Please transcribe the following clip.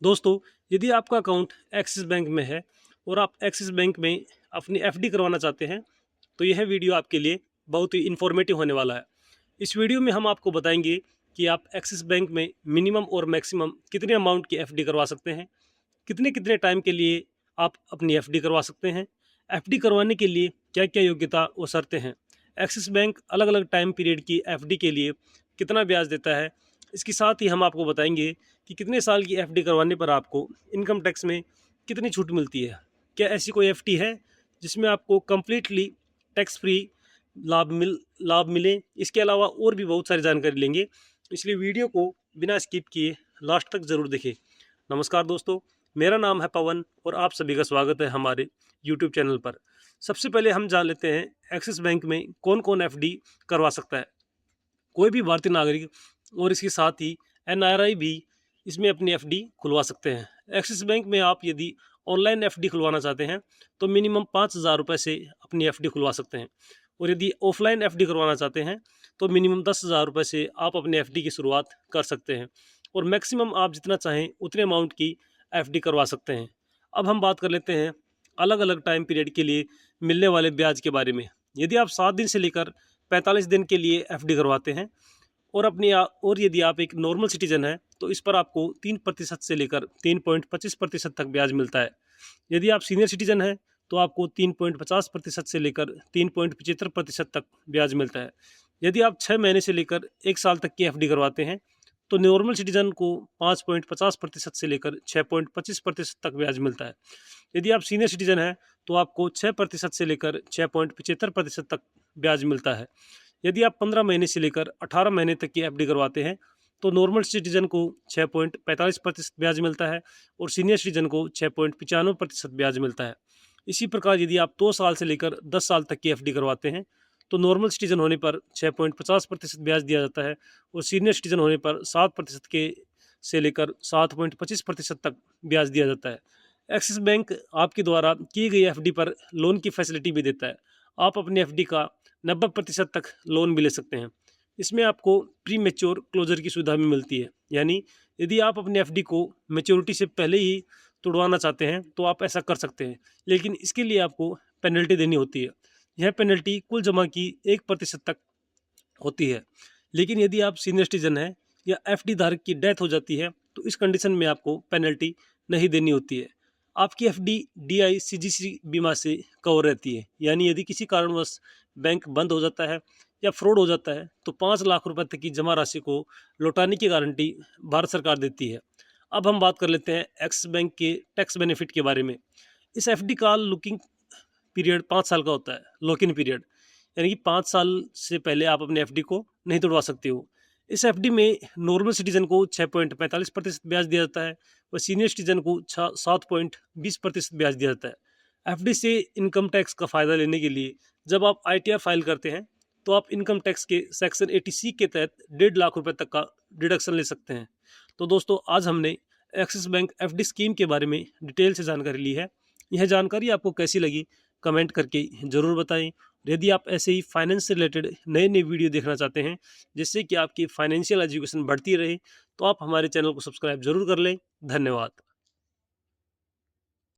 दोस्तों, यदि आपका अकाउंट एक्सिस बैंक में है और आप एक्सिस बैंक में अपनी एफडी करवाना चाहते हैं, तो यह वीडियो आपके लिए बहुत ही इन्फॉर्मेटिव होने वाला है। इस वीडियो में हम आपको बताएंगे कि आप एक्सिस बैंक में मिनिमम और मैक्सिमम कितने अमाउंट की एफडी करवा सकते हैं, कितने कितने टाइम के लिए आप अपनी एफडी करवा सकते हैं, एफडी करवाने के लिए क्या क्या योग्यता व शर्तें हैं, एक्सिस बैंक अलग अलग टाइम पीरियड की एफडी के लिए कितना ब्याज देता है। इसके साथ ही हम आपको बताएंगे कि कितने साल की एफडी करवाने पर आपको इनकम टैक्स में कितनी छूट मिलती है। क्या ऐसी कोई एफडी है जिसमें आपको कम्प्लीटली टैक्स फ्री लाभ मिले। इसके अलावा और भी बहुत सारी जानकारी लेंगे, इसलिए वीडियो को बिना स्किप किए लास्ट तक ज़रूर देखें। नमस्कार दोस्तों, मेरा नाम है पवन और आप सभी का स्वागत है हमारे यूट्यूब चैनल पर। सबसे पहले हम जान लेते हैं एक्सिस बैंक में कौन कौन एफडी करवा सकता है। कोई भी भारतीय नागरिक और इसके साथ ही एनआरआई भी इसमें अपनी एफडी खुलवा सकते हैं। एक्सिस बैंक में आप यदि ऑनलाइन एफडी खुलवाना चाहते हैं तो मिनिमम 5,000 रुपये से अपनी एफडी खुलवा सकते हैं, और यदि ऑफलाइन एफडी करवाना चाहते हैं तो मिनिमम 10,000 रुपये से आप अपने एफडी की शुरुआत कर सकते हैं, और मैक्सिमम आप जितना चाहें उतने अमाउंट की एफडी करवा सकते हैं। अब हम बात कर लेते हैं अलग अलग टाइम पीरियड के लिए मिलने वाले ब्याज के बारे में। यदि आप 7 दिन से लेकर 45 दिन के लिए एफडी करवाते हैं और यदि आप एक नॉर्मल सिटीजन हैं तो इस पर आपको 3% से लेकर 3.25% तक ब्याज मिलता है। यदि आप सीनियर सिटीजन हैं तो आपको 3.50% से लेकर 3.75% तक ब्याज मिलता है। यदि आप 6 महीने से लेकर 1 साल तक की एफडी करवाते हैं तो नॉर्मल सिटीजन को 5.50% से लेकर 6.25% तक ब्याज मिलता है। यदि आप सीनियर सिटीजन हैं तो आपको 6% से लेकर 6.75% तक ब्याज मिलता है। यदि आप 15 महीने से लेकर 18 महीने तक की एफडी करवाते हैं तो नॉर्मल सिटीजन को 6.45% ब्याज मिलता है और सीनियर सिटीजन को 6.95% ब्याज मिलता है। इसी प्रकार यदि आप 2 साल से लेकर 10 साल तक की एफडी करवाते हैं तो नॉर्मल सिटीजन होने पर 6.50% ब्याज दिया जाता है, और सीनियर सिटीजन होने पर 7% के से लेकर 7.25% तक ब्याज दिया जाता है। एक्सिस बैंक आपके द्वारा की गई एफडी पर लोन की फैसिलिटी भी देता है। आप अपनी एफडी का 90% तक लोन भी ले सकते हैं। इसमें आपको प्री मेच्योर क्लोजर की सुविधा भी मिलती है, यानी यदि आप अपनी एफडी को मेच्योरिटी से पहले ही तुड़वाना चाहते हैं तो आप ऐसा कर सकते हैं, लेकिन इसके लिए आपको पेनल्टी देनी होती है। यह पेनल्टी कुल जमा की 1% तक होती है। लेकिन यदि आप सीनियर सिटीजन हैं या एफडी धारक की डेथ हो जाती है तो इस कंडीशन में आपको पेनल्टी नहीं देनी होती है। आपकी एफडी डीआई सीजीसी बीमा से कवर रहती है, यानी यदि किसी कारणवश बैंक बंद हो जाता है या फ्रॉड हो जाता है तो 5 लाख रुपए तक की जमा राशि को लौटाने की गारंटी भारत सरकार देती है। अब हम बात कर लेते हैं एक्सिस बैंक के टैक्स बेनिफिट के बारे में। इस एफडी का लुकिंग पीरियड 5 साल का होता है, लॉक इन पीरियड, यानी कि 5 साल से पहले आप अपने एफडी को नहीं तोड़वा सकते हो। इस एफडी में नॉर्मल सिटीजन को 6.45% ब्याज दिया जाता है और सीनियर सिटीजन को 7.20% ब्याज दिया जाता है। एफडी से इनकम टैक्स का फ़ायदा लेने के लिए जब आप आईटीआर फाइल करते हैं तो आप इनकम टैक्स के सेक्शन 80C के तहत 1.5 लाख रुपए तक का डिडक्शन ले सकते हैं। तो दोस्तों, आज हमने एक्सिस बैंक एफडी स्कीम के बारे में डिटेल से जानकारी ली है। यह जानकारी आपको कैसी लगी कमेंट करके ज़रूर बताएं। यदि आप ऐसे ही फाइनेंस से रिलेटेड नए नए वीडियो देखना चाहते हैं जिससे कि आपकी फाइनेंशियल एजुकेशन बढ़ती रहे तो आप हमारे चैनल को सब्सक्राइब जरूर कर लें। धन्यवाद।